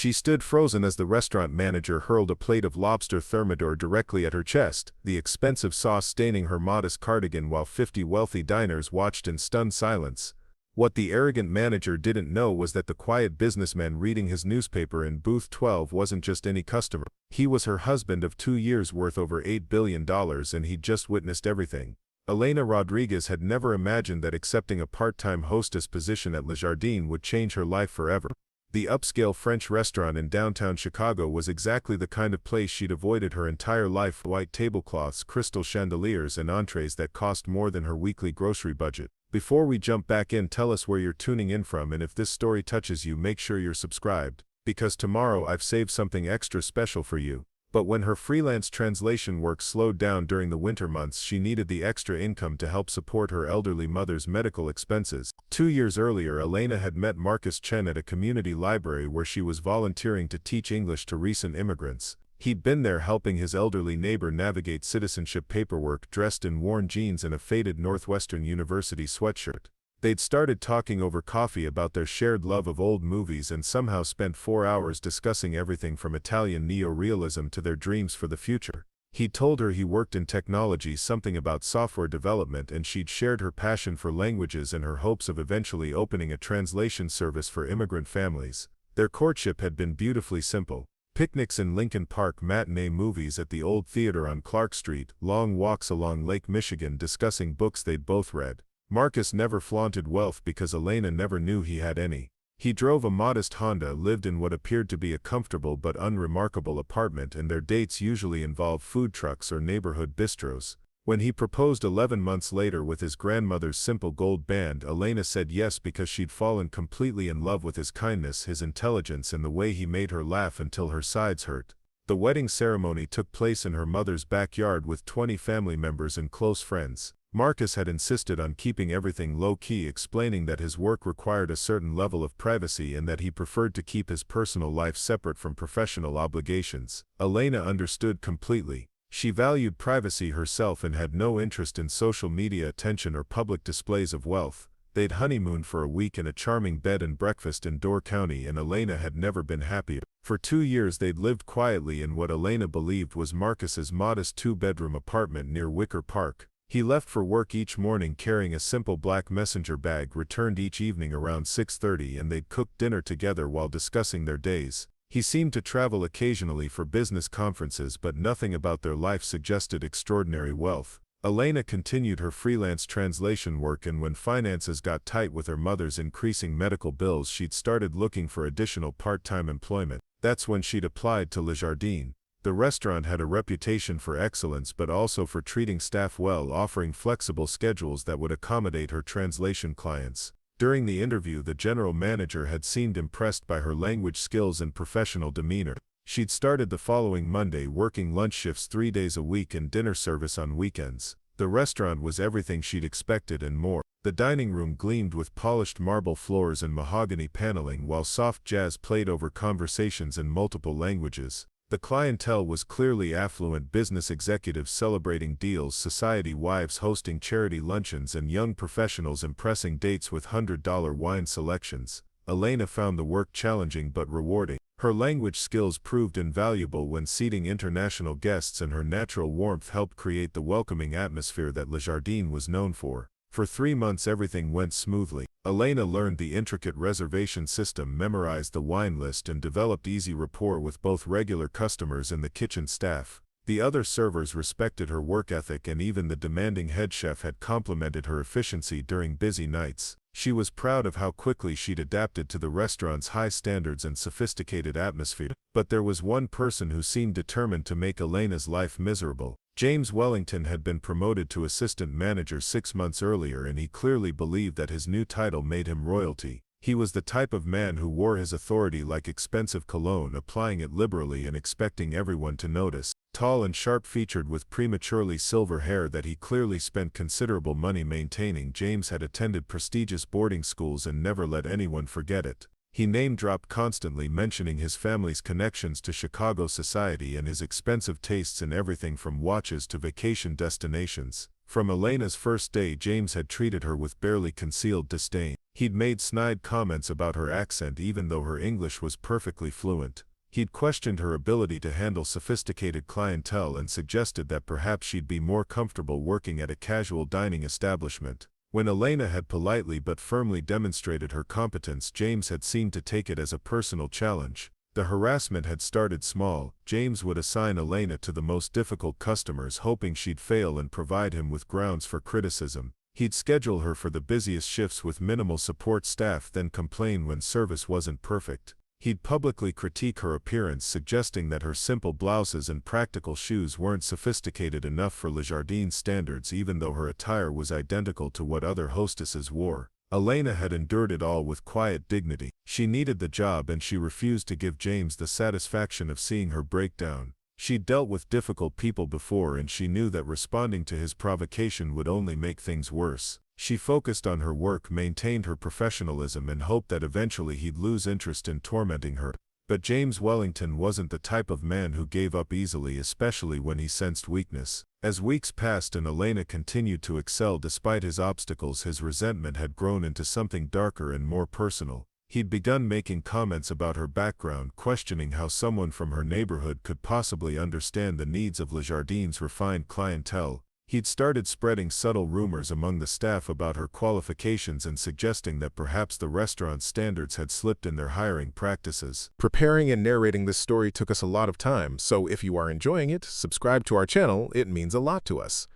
She stood frozen as the restaurant manager hurled a plate of lobster thermidor directly at her chest, the expensive sauce staining her modest cardigan while 50 wealthy diners watched in stunned silence. What the arrogant manager didn't know was that the quiet businessman reading his newspaper in booth 12 wasn't just any customer. He was her husband of 2 years worth over $8 billion, and he'd just witnessed everything. Elena Rodriguez had never imagined that accepting a part-time hostess position at Le Jardin would change her life forever. The upscale French restaurant in downtown Chicago was exactly the kind of place she'd avoided her entire life: white tablecloths, crystal chandeliers, and entrees that cost more than her weekly grocery budget. Before we jump back in, tell us where you're tuning in from, and if this story touches you, make sure you're subscribed, because tomorrow I've saved something extra special for you. But when her freelance translation work slowed down during the winter months, she needed the extra income to help support her elderly mother's medical expenses. 2 years earlier, Elena had met Marcus Chen at a community library where she was volunteering to teach English to recent immigrants. He'd been there helping his elderly neighbor navigate citizenship paperwork, dressed in worn jeans and a faded Northwestern University sweatshirt. They'd started talking over coffee about their shared love of old movies and somehow spent 4 hours discussing everything from Italian neorealism to their dreams for the future. He'd told her he worked in technology, something about software development, and she'd shared her passion for languages and her hopes of eventually opening a translation service for immigrant families. Their courtship had been beautifully simple. Picnics in Lincoln Park, matinee movies at the old theater on Clark Street, long walks along Lake Michigan discussing books they'd both read. Marcus never flaunted wealth because Elena never knew he had any. He drove a modest Honda, lived in what appeared to be a comfortable but unremarkable apartment, and their dates usually involved food trucks or neighborhood bistros. When he proposed 11 months later with his grandmother's simple gold band, Elena said yes because she'd fallen completely in love with his kindness, his intelligence, and the way he made her laugh until her sides hurt. The wedding ceremony took place in her mother's backyard with 20 family members and close friends. Marcus had insisted on keeping everything low-key, explaining that his work required a certain level of privacy and that he preferred to keep his personal life separate from professional obligations. Elena understood completely. She valued privacy herself and had no interest in social media attention or public displays of wealth. They'd honeymooned for a week in a charming bed and breakfast in Door County, and Elena had never been happier. For 2 years they'd lived quietly in what Elena believed was Marcus's modest 2-bedroom apartment near Wicker Park. He left for work each morning carrying a simple black messenger bag, returned each evening around 6:30, and they'd cook dinner together while discussing their days. He seemed to travel occasionally for business conferences, but nothing about their life suggested extraordinary wealth. Elena continued her freelance translation work, and when finances got tight with her mother's increasing medical bills, she'd started looking for additional part-time employment. That's when she'd applied to Le Jardin. The restaurant had a reputation for excellence but also for treating staff well, offering flexible schedules that would accommodate her translation clients. During the interview, the general manager had seemed impressed by her language skills and professional demeanor. She'd started the following Monday, working lunch shifts 3 days a week and dinner service on weekends. The restaurant was everything she'd expected and more. The dining room gleamed with polished marble floors and mahogany paneling, while soft jazz played over conversations in multiple languages. The clientele was clearly affluent: business executives celebrating deals, society wives hosting charity luncheons, and young professionals impressing dates with $100 wine selections. Elena found the work challenging but rewarding. Her language skills proved invaluable when seating international guests, and her natural warmth helped create the welcoming atmosphere that Le Jardin was known for. For 3 months everything went smoothly. Elena learned the intricate reservation system, memorized the wine list, and developed easy rapport with both regular customers and the kitchen staff. The other servers respected her work ethic, and even the demanding head chef had complimented her efficiency during busy nights. She was proud of how quickly she'd adapted to the restaurant's high standards and sophisticated atmosphere. But there was one person who seemed determined to make Elena's life miserable. James Wellington had been promoted to assistant manager 6 months earlier, and he clearly believed that his new title made him royalty. He was the type of man who wore his authority like expensive cologne, applying it liberally and expecting everyone to notice. Tall and sharp-featured with prematurely silver hair that he clearly spent considerable money maintaining, James had attended prestigious boarding schools and never let anyone forget it. He name-dropped constantly, mentioning his family's connections to Chicago society and his expensive tastes in everything from watches to vacation destinations. From Elena's first day, James had treated her with barely concealed disdain. He'd made snide comments about her accent even though her English was perfectly fluent. He'd questioned her ability to handle sophisticated clientele and suggested that perhaps she'd be more comfortable working at a casual dining establishment. When Elena had politely but firmly demonstrated her competence, James had seemed to take it as a personal challenge. The harassment had started small. James would assign Elena to the most difficult customers, hoping she'd fail and provide him with grounds for criticism. He'd schedule her for the busiest shifts with minimal support staff, then complain when service wasn't perfect. He'd publicly critique her appearance, suggesting that her simple blouses and practical shoes weren't sophisticated enough for Le Jardin standards even though her attire was identical to what other hostesses wore. Elena had endured it all with quiet dignity. She needed the job and she refused to give James the satisfaction of seeing her break down. She'd dealt with difficult people before and she knew that responding to his provocation would only make things worse. She focused on her work, maintained her professionalism, and hoped that eventually he'd lose interest in tormenting her. But James Wellington wasn't the type of man who gave up easily, especially when he sensed weakness. As weeks passed and Elena continued to excel despite his obstacles, his resentment had grown into something darker and more personal. He'd begun making comments about her background, questioning how someone from her neighborhood could possibly understand the needs of Le Jardin's refined clientele. He'd started spreading subtle rumors among the staff about her qualifications and suggesting that perhaps the restaurant's standards had slipped in their hiring practices. Preparing and narrating this story took us a lot of time, so if you are enjoying it, subscribe to our channel. It means a lot to us.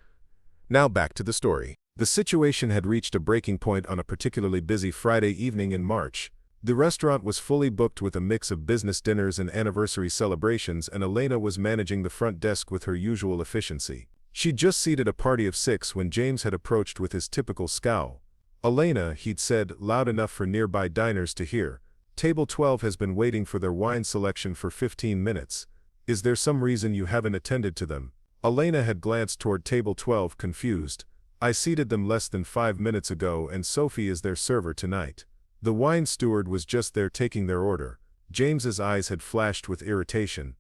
Now back to the story. The situation had reached a breaking point on a particularly busy Friday evening in March. The restaurant was fully booked with a mix of business dinners and anniversary celebrations, and Elena was managing the front desk with her usual efficiency. She'd just seated a party of 6 when James had approached with his typical scowl. "Elena," he'd said, loud enough for nearby diners to hear, "Table 12 has been waiting for their wine selection for 15 minutes. Is there some reason you haven't attended to them?" Elena had glanced toward Table 12, confused. "I seated them less than 5 minutes ago and Sophie is their server tonight." The wine steward was just there taking their order. James's eyes had flashed with irritation.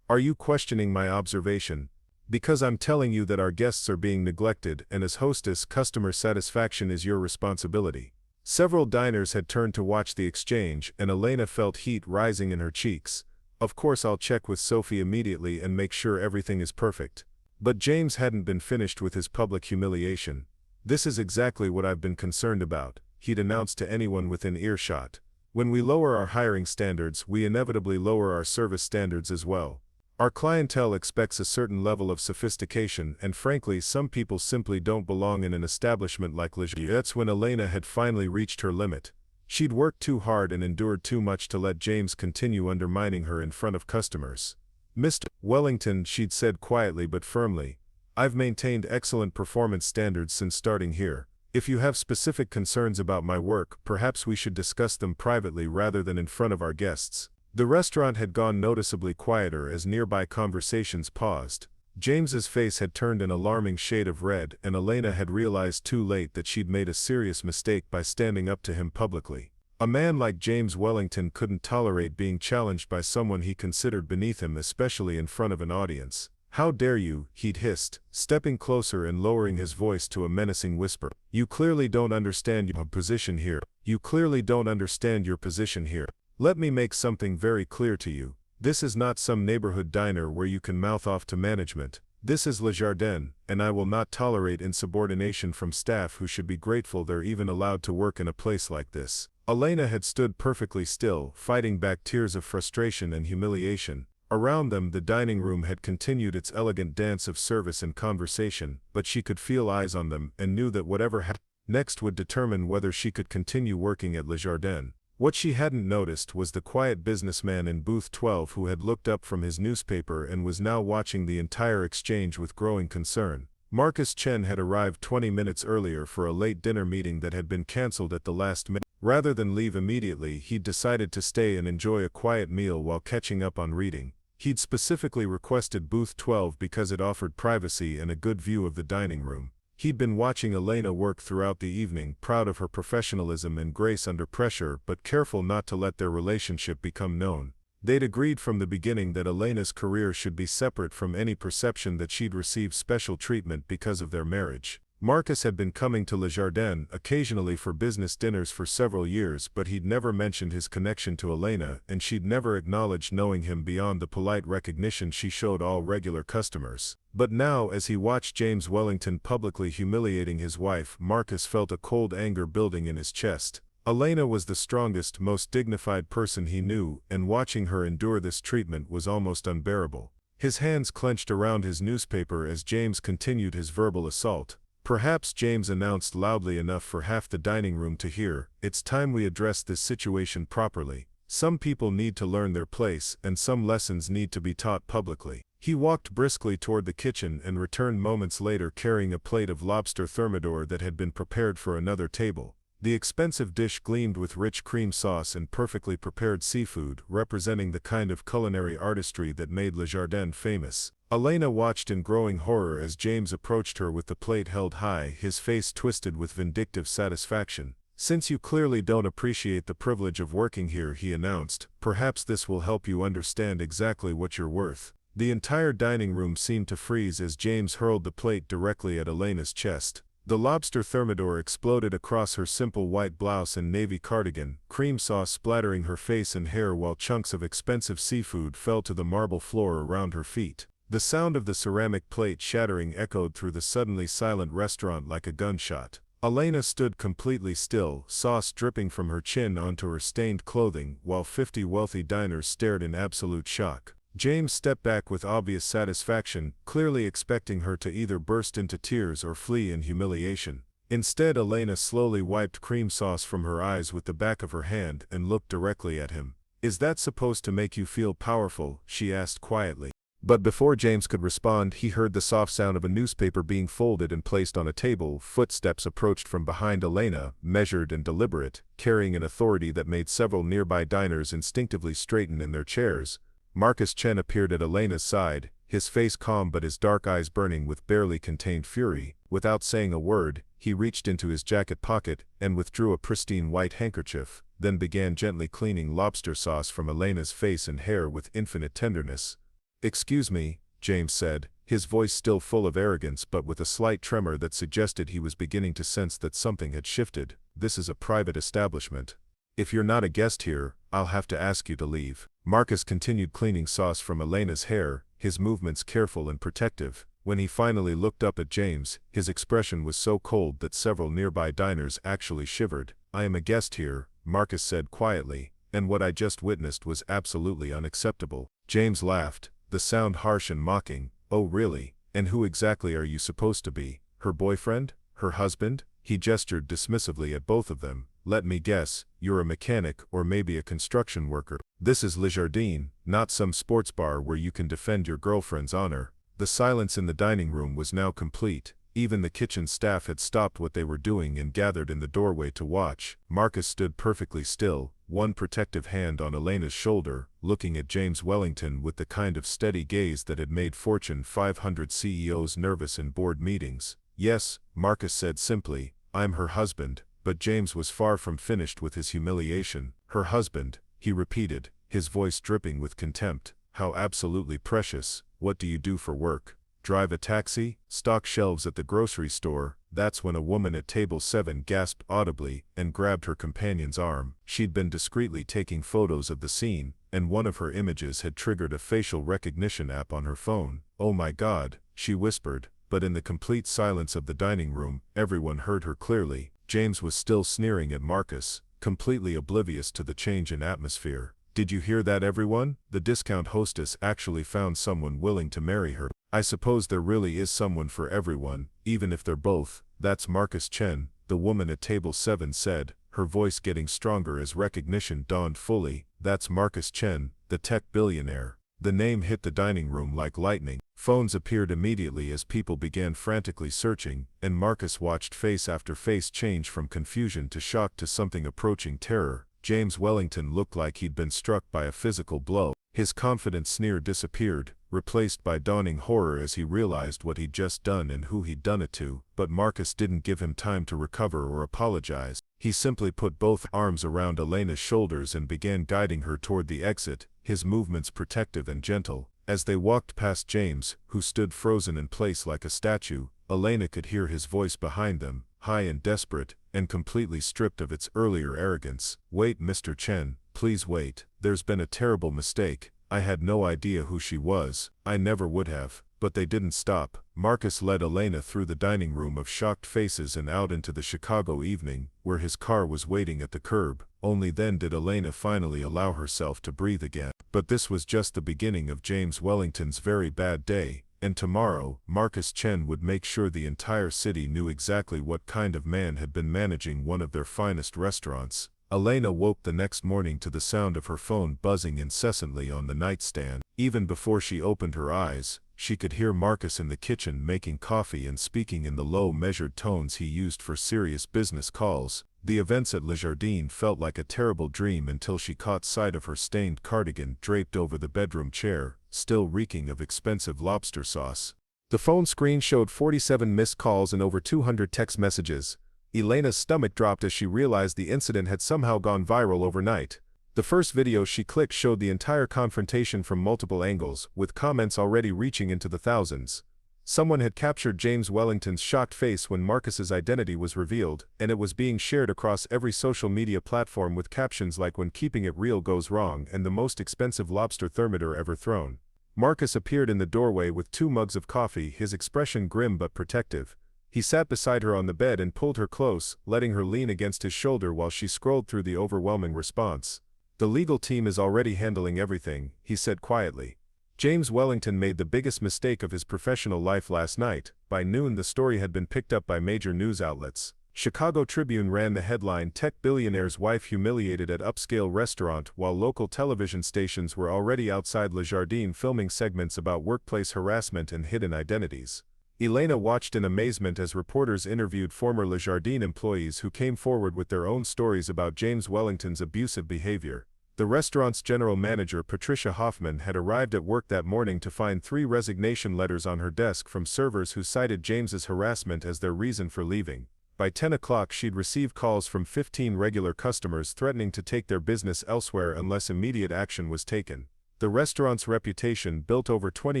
"Are you questioning my observation? Because I'm telling you that our guests are being neglected, and as hostess, customer satisfaction is your responsibility." Several diners had turned to watch the exchange, and Elena felt heat rising in her cheeks. "Of course I'll check with Sophie immediately and make sure everything is perfect." But James hadn't been finished with his public humiliation. "This is exactly what I've been concerned about," he'd announced to anyone within earshot. "When we lower our hiring standards, we inevitably lower our service standards as well. Our clientele expects a certain level of sophistication, and frankly, some people simply don't belong in an establishment like Le Jardin." That's when Elena had finally reached her limit. She'd worked too hard and endured too much to let James continue undermining her in front of customers. "Mr. Wellington," she'd said quietly but firmly, "I've maintained excellent performance standards since starting here. If you have specific concerns about my work, perhaps we should discuss them privately rather than in front of our guests." The restaurant had gone noticeably quieter as nearby conversations paused. James's face had turned an alarming shade of red, and Elena had realized too late that she'd made a serious mistake by standing up to him publicly. A man like James Wellington couldn't tolerate being challenged by someone he considered beneath him, especially in front of an audience. "How dare you," he'd hissed, stepping closer and lowering his voice to a menacing whisper. "You clearly don't understand your position here. You clearly don't understand your position here. Let me make something very clear to you. This is not some neighborhood diner where you can mouth off to management. This is Le Jardin, and I will not tolerate insubordination from staff who should be grateful they're even allowed to work in a place like this." Elena had stood perfectly still, fighting back tears of frustration and humiliation. Around them, the dining room had continued its elegant dance of service and conversation, but she could feel eyes on them and knew that whatever happened next would determine whether she could continue working at Le Jardin. What she hadn't noticed was the quiet businessman in booth 12 who had looked up from his newspaper and was now watching the entire exchange with growing concern. Marcus Chen had arrived 20 minutes earlier for a late dinner meeting that had been cancelled at the last minute. Rather than leave immediately, he'd decided to stay and enjoy a quiet meal while catching up on reading. He'd specifically requested booth 12 because it offered privacy and a good view of the dining room. He'd been watching Elena work throughout the evening, proud of her professionalism and grace under pressure, but careful not to let their relationship become known. They'd agreed from the beginning that Elena's career should be separate from any perception that she'd receive special treatment because of their marriage. Marcus had been coming to Le Jardin occasionally for business dinners for several years, but he'd never mentioned his connection to Elena, and she'd never acknowledged knowing him beyond the polite recognition she showed all regular customers. But now, as he watched James Wellington publicly humiliating his wife, Marcus felt a cold anger building in his chest. Elena was the strongest, most dignified person he knew, and watching her endure this treatment was almost unbearable. His hands clenched around his newspaper as James continued his verbal assault. Perhaps James announced loudly enough for half the dining room to hear, "It's time we address this situation properly. Some people need to learn their place, and some lessons need to be taught publicly." He walked briskly toward the kitchen and returned moments later carrying a plate of lobster thermidor that had been prepared for another table. The expensive dish gleamed with rich cream sauce and perfectly prepared seafood, representing the kind of culinary artistry that made Le Jardin famous. Elena watched in growing horror as James approached her with the plate held high, his face twisted with vindictive satisfaction. "Since you clearly don't appreciate the privilege of working here," he announced, "perhaps this will help you understand exactly what you're worth." The entire dining room seemed to freeze as James hurled the plate directly at Elena's chest. The lobster thermidor exploded across her simple white blouse and navy cardigan, cream sauce splattering her face and hair while chunks of expensive seafood fell to the marble floor around her feet. The sound of the ceramic plate shattering echoed through the suddenly silent restaurant like a gunshot. Elena stood completely still, sauce dripping from her chin onto her stained clothing, while 50 wealthy diners stared in absolute shock. James stepped back with obvious satisfaction, clearly expecting her to either burst into tears or flee in humiliation. Instead, Elena slowly wiped cream sauce from her eyes with the back of her hand and looked directly at him. "Is that supposed to make you feel powerful?" she asked quietly. But before James could respond, he heard the soft sound of a newspaper being folded and placed on a table. Footsteps approached from behind Elena, measured and deliberate, carrying an authority that made several nearby diners instinctively straighten in their chairs. Marcus Chen appeared at Elena's side, his face calm but his dark eyes burning with barely contained fury. Without saying a word, he reached into his jacket pocket and withdrew a pristine white handkerchief, then began gently cleaning lobster sauce from Elena's face and hair with infinite tenderness. "Excuse me," James said, his voice still full of arrogance but with a slight tremor that suggested he was beginning to sense that something had shifted. "This is a private establishment. If you're not a guest here, I'll have to ask you to leave." Marcus continued cleaning sauce from Elena's hair, his movements careful and protective. When he finally looked up at James, his expression was so cold that several nearby diners actually shivered. "I am a guest here," Marcus said quietly, "and what I just witnessed was absolutely unacceptable." James laughed, the sound harsh and mocking. "Oh really? And who exactly are you supposed to be? Her boyfriend? Her husband?" He gestured dismissively at both of them. "Let me guess, you're a mechanic or maybe a construction worker. This is Le Jardin, not some sports bar where you can defend your girlfriend's honor." The silence in the dining room was now complete. Even the kitchen staff had stopped what they were doing and gathered in the doorway to watch. Marcus stood perfectly still, one protective hand on Elena's shoulder, looking at James Wellington with the kind of steady gaze that had made Fortune 500 CEOs nervous in board meetings. "Yes," Marcus said simply, "I'm her husband." But James was far from finished with his humiliation. "Her husband," he repeated, his voice dripping with contempt. "How absolutely precious. What do you do for work? Drive a taxi? Stock shelves at the grocery store?" That's when a woman at table 7 gasped audibly and grabbed her companion's arm. She'd been discreetly taking photos of the scene, and one of her images had triggered a facial recognition app on her phone. "Oh my God," she whispered, but in the complete silence of the dining room, everyone heard her clearly. James was still sneering at Marcus, completely oblivious to the change in atmosphere. "Did you hear that, everyone? The discount hostess actually found someone willing to marry her. I suppose there really is someone for everyone, even if they're both." "That's Marcus Chen," the woman at table 7 said, her voice getting stronger as recognition dawned fully. "That's Marcus Chen, the tech billionaire." The name hit the dining room like lightning. Phones appeared immediately as people began frantically searching, and Marcus watched face after face change from confusion to shock to something approaching terror. James Wellington looked like he'd been struck by a physical blow. His confident sneer disappeared, replaced by dawning horror as he realized what he'd just done and who he'd done it to. But Marcus didn't give him time to recover or apologize. He simply put both arms around Elena's shoulders and began guiding her toward the exit, his movements protective and gentle. As they walked past James, who stood frozen in place like a statue, Elena could hear his voice behind them, high and desperate, and completely stripped of its earlier arrogance. "Wait, Mr. Chen, please wait. There's been a terrible mistake. I had no idea who she was. I never would have." But they didn't stop. Marcus led Elena through the dining room of shocked faces and out into the Chicago evening, where his car was waiting at the curb. Only then did Elena finally allow herself to breathe again. But this was just the beginning of James Wellington's very bad day, and tomorrow, Marcus Chen would make sure the entire city knew exactly what kind of man had been managing one of their finest restaurants. Elena woke the next morning to the sound of her phone buzzing incessantly on the nightstand. Even before she opened her eyes, she could hear Marcus in the kitchen making coffee and speaking in the low, measured tones he used for serious business calls. The events at Le Jardin felt like a terrible dream until she caught sight of her stained cardigan draped over the bedroom chair, still reeking of expensive lobster sauce. The phone screen showed 47 missed calls and over 200 text messages. Elena's stomach dropped as she realized the incident had somehow gone viral overnight. The first video she clicked showed the entire confrontation from multiple angles, with comments already reaching into the thousands. Someone had captured James Wellington's shocked face when Marcus's identity was revealed, and it was being shared across every social media platform with captions like "When keeping it real goes wrong" and "The most expensive lobster thermidor ever thrown." Marcus appeared in the doorway with 2 mugs of coffee, his expression grim but protective. He sat beside her on the bed and pulled her close, letting her lean against his shoulder while she scrolled through the overwhelming response. "The legal team is already handling everything," he said quietly. James Wellington made the biggest mistake of his professional life last night. By noon, the story had been picked up by major news outlets. Chicago Tribune ran the headline, "Tech Billionaire's Wife Humiliated at Upscale Restaurant," while local television stations were already outside Le Jardin filming segments about workplace harassment and hidden identities. Elena watched in amazement as reporters interviewed former Le Jardin employees who came forward with their own stories about James Wellington's abusive behavior. The restaurant's general manager, Patricia Hoffman, had arrived at work that morning to find 3 resignation letters on her desk from servers who cited James's harassment as their reason for leaving. By 10 o'clock, she'd received calls from 15 regular customers threatening to take their business elsewhere unless immediate action was taken. The restaurant's reputation, built over 20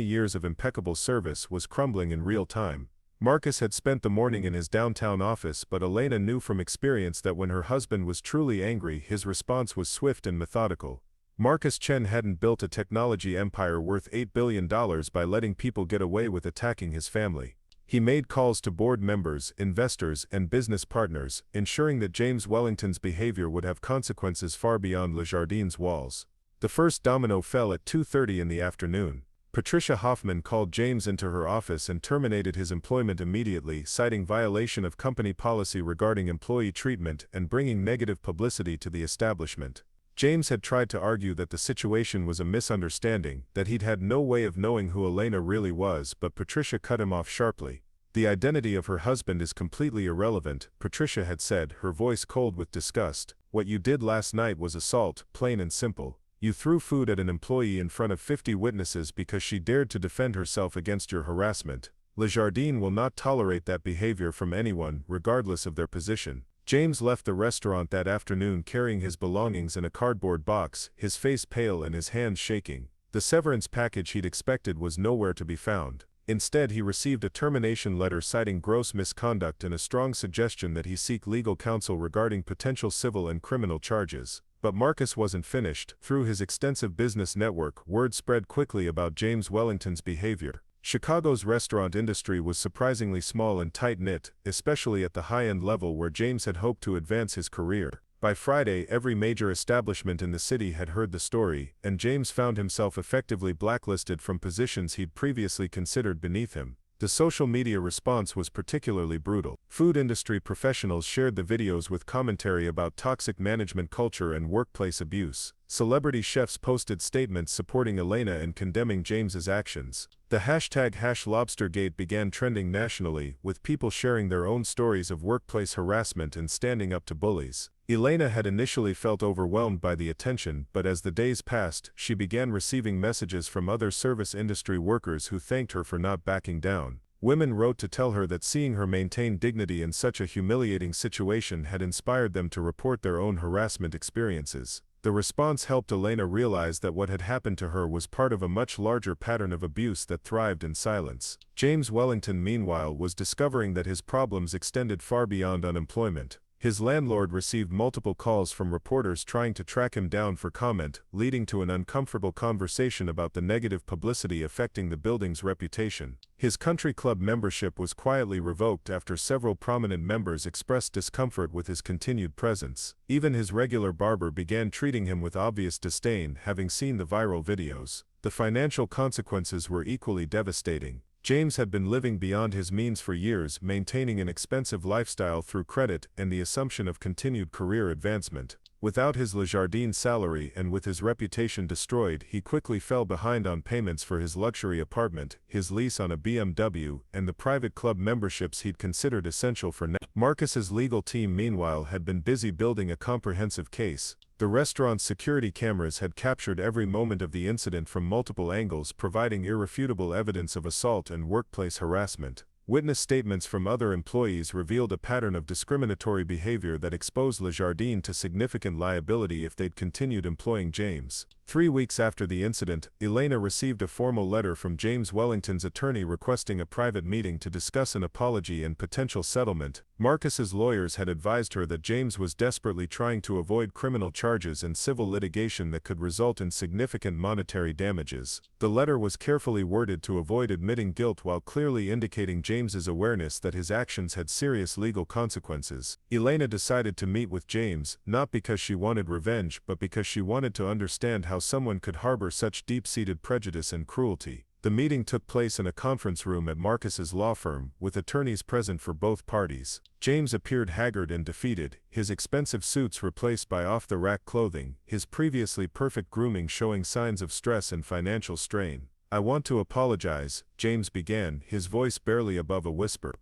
years of impeccable service, was crumbling in real time. Marcus had spent the morning in his downtown office, but Elena knew from experience that when her husband was truly angry, his response was swift and methodical. Marcus Chen hadn't built a technology empire worth $8 billion by letting people get away with attacking his family. He made calls to board members, investors, and business partners, ensuring that James Wellington's behavior would have consequences far beyond Le Jardin's walls. The first domino fell at 2:30 in the afternoon. Patricia Hoffman called James into her office and terminated his employment immediately, citing violation of company policy regarding employee treatment and bringing negative publicity to the establishment. James had tried to argue that the situation was a misunderstanding, that he'd had no way of knowing who Elena really was, but Patricia cut him off sharply. "The identity of her husband is completely irrelevant," Patricia had said, her voice cold with disgust. "What you did last night was assault, plain and simple. You threw food at an employee in front of 50 witnesses because she dared to defend herself against your harassment. Le Jardin will not tolerate that behavior from anyone, regardless of their position." James left the restaurant that afternoon carrying his belongings in a cardboard box, his face pale and his hands shaking. The severance package he'd expected was nowhere to be found. Instead, he received a termination letter citing gross misconduct and a strong suggestion that he seek legal counsel regarding potential civil and criminal charges. But Marcus wasn't finished. Through his extensive business network, word spread quickly about James Wellington's behavior. Chicago's restaurant industry was surprisingly small and tight-knit, especially at the high-end level where James had hoped to advance his career. By Friday, every major establishment in the city had heard the story, and James found himself effectively blacklisted from positions he'd previously considered beneath him. The social media response was particularly brutal. Food industry professionals shared the videos with commentary about toxic management culture and workplace abuse. Celebrity chefs posted statements supporting Elena and condemning James's actions. The hashtag #LobsterGate began trending nationally, with people sharing their own stories of workplace harassment and standing up to bullies. Elena had initially felt overwhelmed by the attention, but as the days passed, she began receiving messages from other service industry workers who thanked her for not backing down. Women wrote to tell her that seeing her maintain dignity in such a humiliating situation had inspired them to report their own harassment experiences. The response helped Elena realize that what had happened to her was part of a much larger pattern of abuse that thrived in silence. James Wellington, meanwhile, was discovering that his problems extended far beyond unemployment. His landlord received multiple calls from reporters trying to track him down for comment, leading to an uncomfortable conversation about the negative publicity affecting the building's reputation. His country club membership was quietly revoked after several prominent members expressed discomfort with his continued presence. Even his regular barber began treating him with obvious disdain, having seen the viral videos. The financial consequences were equally devastating. James had been living beyond his means for years, maintaining an expensive lifestyle through credit and the assumption of continued career advancement. Without his Jardin salary and with his reputation destroyed, he quickly fell behind on payments for his luxury apartment, his lease on a BMW, and the private club memberships he'd considered essential for now. Marcus's legal team, meanwhile, had been busy building a comprehensive case. The restaurant's security cameras had captured every moment of the incident from multiple angles, providing irrefutable evidence of assault and workplace harassment. Witness statements from other employees revealed a pattern of discriminatory behavior that exposed Jardin to significant liability if they'd continued employing James. 3 weeks after the incident, Elena received a formal letter from James Wellington's attorney requesting a private meeting to discuss an apology and potential settlement. Marcus's lawyers had advised her that James was desperately trying to avoid criminal charges and civil litigation that could result in significant monetary damages. The letter was carefully worded to avoid admitting guilt while clearly indicating James's awareness that his actions had serious legal consequences. Elena decided to meet with James, not because she wanted revenge, but because she wanted to understand how someone could harbor such deep-seated prejudice and cruelty. The meeting took place in a conference room at Marcus's law firm, with attorneys present for both parties. James appeared haggard and defeated, his expensive suits replaced by off-the-rack clothing, his previously perfect grooming showing signs of stress and financial strain. "I want to apologize," James began, his voice barely above a whisper.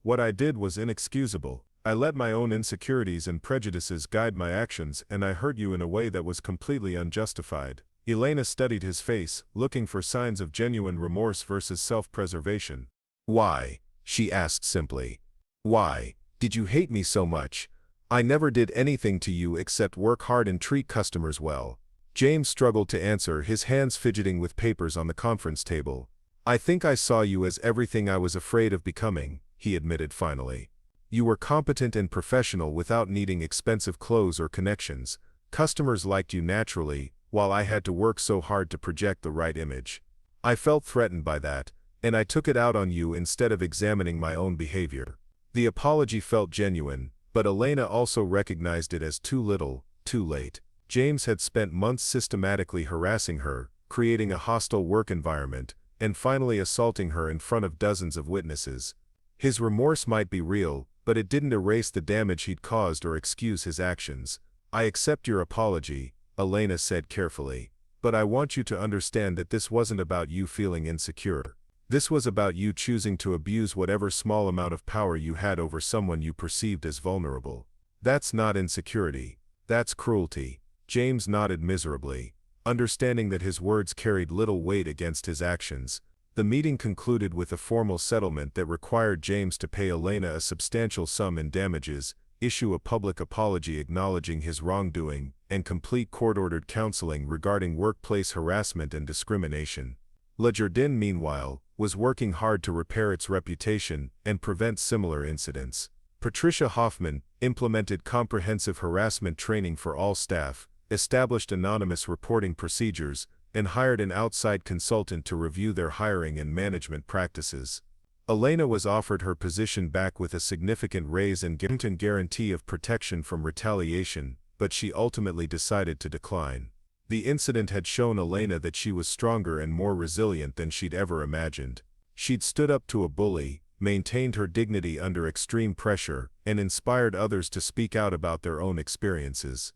"What I did was inexcusable. I let my own insecurities and prejudices guide my actions, and I hurt you in a way that was completely unjustified." Elena studied his face, looking for signs of genuine remorse versus self-preservation. "Why?" she asked simply. "Why did you hate me so much? I never did anything to you except work hard and treat customers well." James struggled to answer, his hands fidgeting with papers on the conference table. "I think I saw you as everything I was afraid of becoming," he admitted finally. "You were competent and professional without needing expensive clothes or connections. Customers liked you naturally, while I had to work so hard to project the right image. I felt threatened by that, and I took it out on you instead of examining my own behavior." The apology felt genuine, but Elena also recognized it as too little, too late. James had spent months systematically harassing her, creating a hostile work environment, and finally assaulting her in front of dozens of witnesses. His remorse might be real, but it didn't erase the damage he'd caused or excuse his actions. "I accept your apology," Elena said carefully, "but I want you to understand that this wasn't about you feeling insecure. This was about you choosing to abuse whatever small amount of power you had over someone you perceived as vulnerable. That's not insecurity. That's cruelty." James nodded miserably, understanding that his words carried little weight against his actions. The meeting concluded with a formal settlement that required James to pay Elena a substantial sum in damages, issue a public apology acknowledging his wrongdoing, and complete court-ordered counseling regarding workplace harassment and discrimination. Jardin, meanwhile, was working hard to repair its reputation and prevent similar incidents. Patricia Hoffman implemented comprehensive harassment training for all staff, established anonymous reporting procedures, and hired an outside consultant to review their hiring and management practices. Elena was offered her position back with a significant raise and guarantee of protection from retaliation, but she ultimately decided to decline. The incident had shown Elena that she was stronger and more resilient than she'd ever imagined. She'd stood up to a bully, maintained her dignity under extreme pressure, and inspired others to speak out about their own experiences.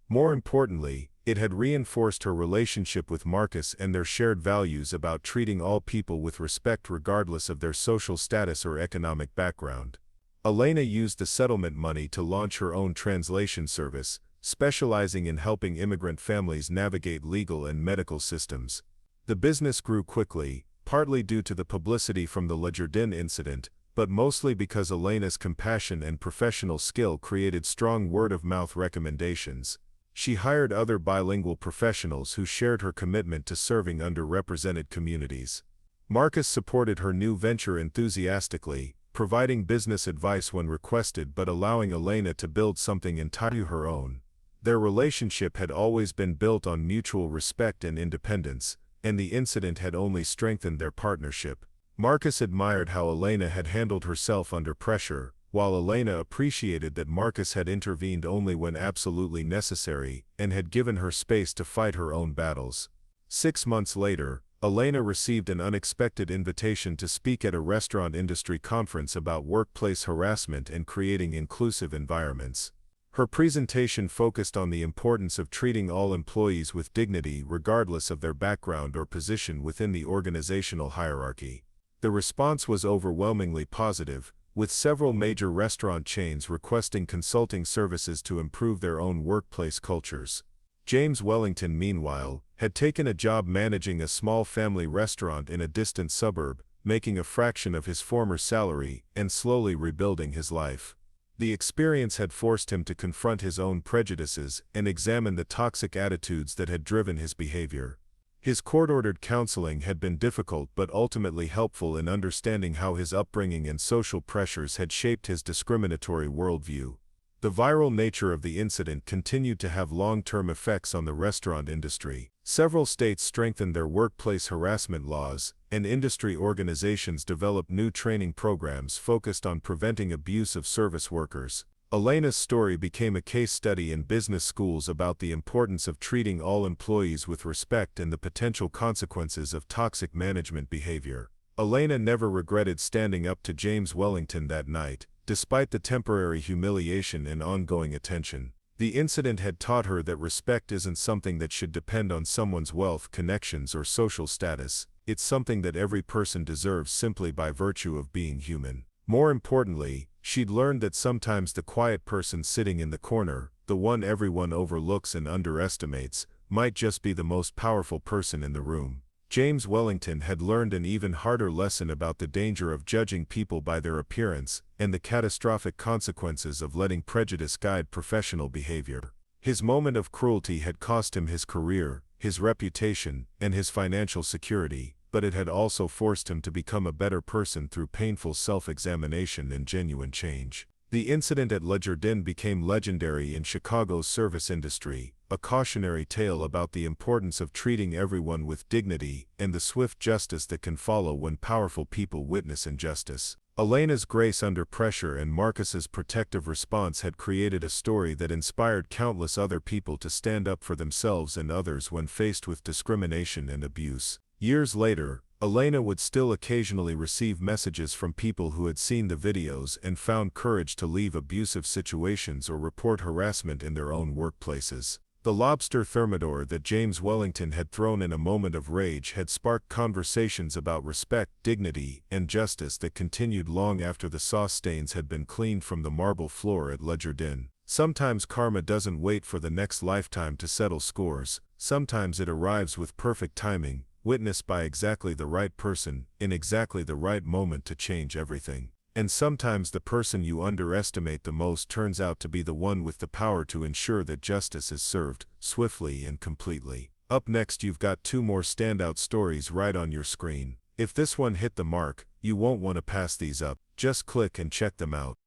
More importantly, it had reinforced her relationship with Marcus and their shared values about treating all people with respect regardless of their social status or economic background. Elena used the settlement money to launch her own translation service, specializing in helping immigrant families navigate legal and medical systems. The business grew quickly, partly due to the publicity from the Jardin incident, but mostly because Elena's compassion and professional skill created strong word-of-mouth recommendations. She hired other bilingual professionals who shared her commitment to serving underrepresented communities. Marcus supported her new venture enthusiastically, providing business advice when requested but allowing Elena to build something entirely her own. Their relationship had always been built on mutual respect and independence, and the incident had only strengthened their partnership. Marcus admired how Elena had handled herself under pressure, while Elena appreciated that Marcus had intervened only when absolutely necessary and had given her space to fight her own battles. 6 months later, Elena received an unexpected invitation to speak at a restaurant industry conference about workplace harassment and creating inclusive environments. Her presentation focused on the importance of treating all employees with dignity regardless of their background or position within the organizational hierarchy. The response was overwhelmingly positive, with several major restaurant chains requesting consulting services to improve their own workplace cultures. James Wellington, meanwhile, had taken a job managing a small family restaurant in a distant suburb, making a fraction of his former salary and slowly rebuilding his life. The experience had forced him to confront his own prejudices and examine the toxic attitudes that had driven his behavior. His court-ordered counseling had been difficult but ultimately helpful in understanding how his upbringing and social pressures had shaped his discriminatory worldview. The viral nature of the incident continued to have long-term effects on the restaurant industry. Several states strengthened their workplace harassment laws, and industry organizations developed new training programs focused on preventing abuse of service workers. Elena's story became a case study in business schools about the importance of treating all employees with respect and the potential consequences of toxic management behavior. Elena never regretted standing up to James Wellington that night, despite the temporary humiliation and ongoing attention. The incident had taught her that respect isn't something that should depend on someone's wealth, connections, or social status. It's something that every person deserves simply by virtue of being human. More importantly, she'd learned that sometimes the quiet person sitting in the corner, the one everyone overlooks and underestimates, might just be the most powerful person in the room. James Wellington had learned an even harder lesson about the danger of judging people by their appearance and the catastrophic consequences of letting prejudice guide professional behavior. His moment of cruelty had cost him his career, his reputation, and his financial security, but it had also forced him to become a better person through painful self-examination and genuine change. The incident at Le Jardin became legendary in Chicago's service industry, a cautionary tale about the importance of treating everyone with dignity and the swift justice that can follow when powerful people witness injustice. Elena's grace under pressure and Marcus's protective response had created a story that inspired countless other people to stand up for themselves and others when faced with discrimination and abuse. Years later, Elena would still occasionally receive messages from people who had seen the videos and found courage to leave abusive situations or report harassment in their own workplaces. The lobster thermidor that James Wellington had thrown in a moment of rage had sparked conversations about respect, dignity, and justice that continued long after the sauce stains had been cleaned from the marble floor at Le Jardin. Sometimes karma doesn't wait for the next lifetime to settle scores. Sometimes it arrives with perfect timing, witnessed by exactly the right person, in exactly the right moment to change everything. And sometimes the person you underestimate the most turns out to be the one with the power to ensure that justice is served, swiftly and completely. Up next, you've got 2 more standout stories right on your screen. If this one hit the mark, you won't want to pass these up. Just click and check them out.